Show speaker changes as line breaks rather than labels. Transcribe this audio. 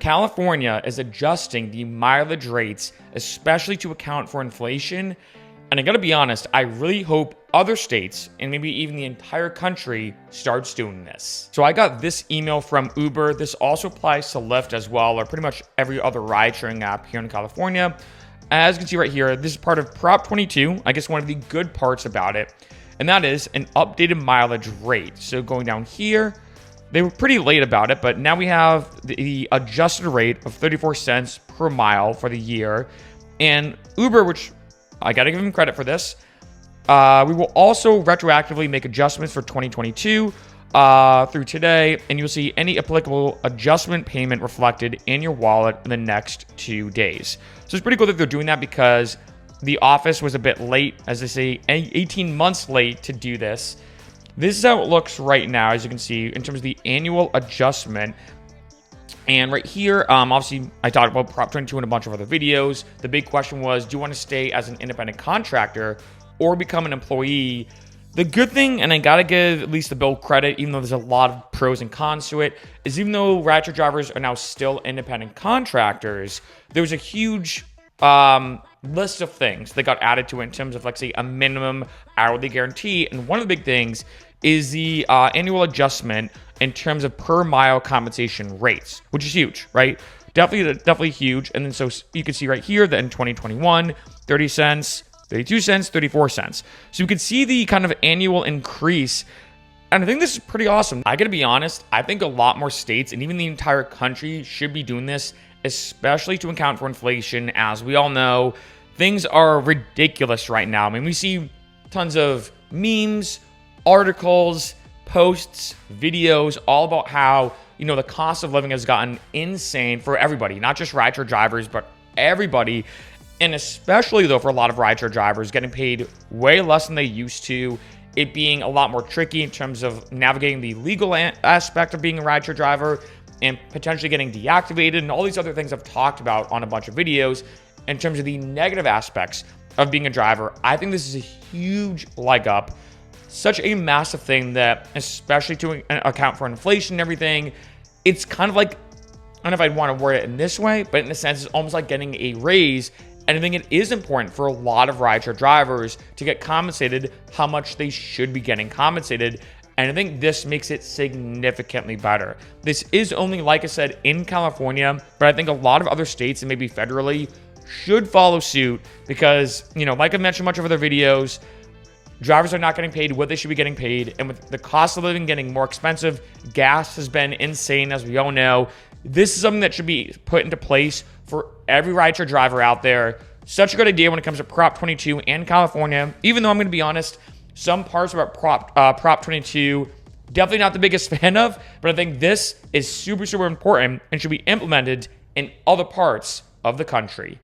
California is adjusting the mileage rates, especially to account for inflation. And I gotta be honest, I really hope other states and maybe even the entire country starts doing this. So I got this email from Uber. This also applies to Lyft as well, or pretty much every other ride sharing app here in California. As you can see right here, this is part of Prop 22. I guess one of the good parts about it, and that is an updated mileage rate. So going down here, they were pretty late about it, but now we have the adjusted rate of 34 cents per mile for the year. And Uber, which I gotta give them credit for this, we will also retroactively make adjustments for 2022 through today, and you'll see any applicable adjustment payment reflected in your wallet in the next 2 days. So it's pretty cool that they're doing that because the office was a bit late, as they say, 18 months late to do this. This is how it looks right now, as you can see, in terms of the annual adjustment. And right here, obviously, I talked about Prop 22 in a bunch of other videos. The big question was, do you want to stay as an independent contractor or become an employee? The good thing, and I gotta give at least the bill credit, even though there's a lot of pros and cons to it, is even though rideshare drivers are now still independent contractors, there was a huge list of things that got added to it in terms of, like, say, a minimum hourly guarantee. And one of the big things is the annual adjustment in terms of per mile compensation rates, which is huge, right? Definitely huge. And then so you can see right here that in 2021, 30 cents, 32 cents, 34 cents. So you can see the kind of annual increase. And I think this is pretty awesome. I gotta be honest, I think a lot more states and even the entire country should be doing this, especially to account for inflation. As we all know, things are ridiculous right now. I mean, we see tons of memes, articles, posts, videos, all about how, the cost of living has gotten insane for everybody, not just rideshare drivers, but everybody. And especially, though, for a lot of rideshare drivers, getting paid way less than they used to, it being a lot more tricky in terms of navigating the legal aspect of being a rideshare driver and potentially getting deactivated and all these other things I've talked about on a bunch of videos. In terms of the negative aspects of being a driver, I think this is a huge leg up. Such a massive thing that, especially to account for inflation and everything, it's kind of like, I don't know if I'd want to word it in this way, but in a sense, it's almost like getting a raise. And I think it is important for a lot of rideshare drivers to get compensated how much they should be getting compensated. And I think this makes it significantly better. This is only, like I said, in California, but I think a lot of other states and maybe federally should follow suit because, like I mentioned in much of other videos, drivers are not getting paid what they should be getting paid. And with the cost of living getting more expensive, gas has been insane, as we all know. This is something that should be put into place for every rideshare driver out there. Such a good idea when it comes to Prop 22 and California. Even though I'm going to be honest, some parts about Prop 22, definitely not the biggest fan of, but I think this is super, super important and should be implemented in other parts of the country.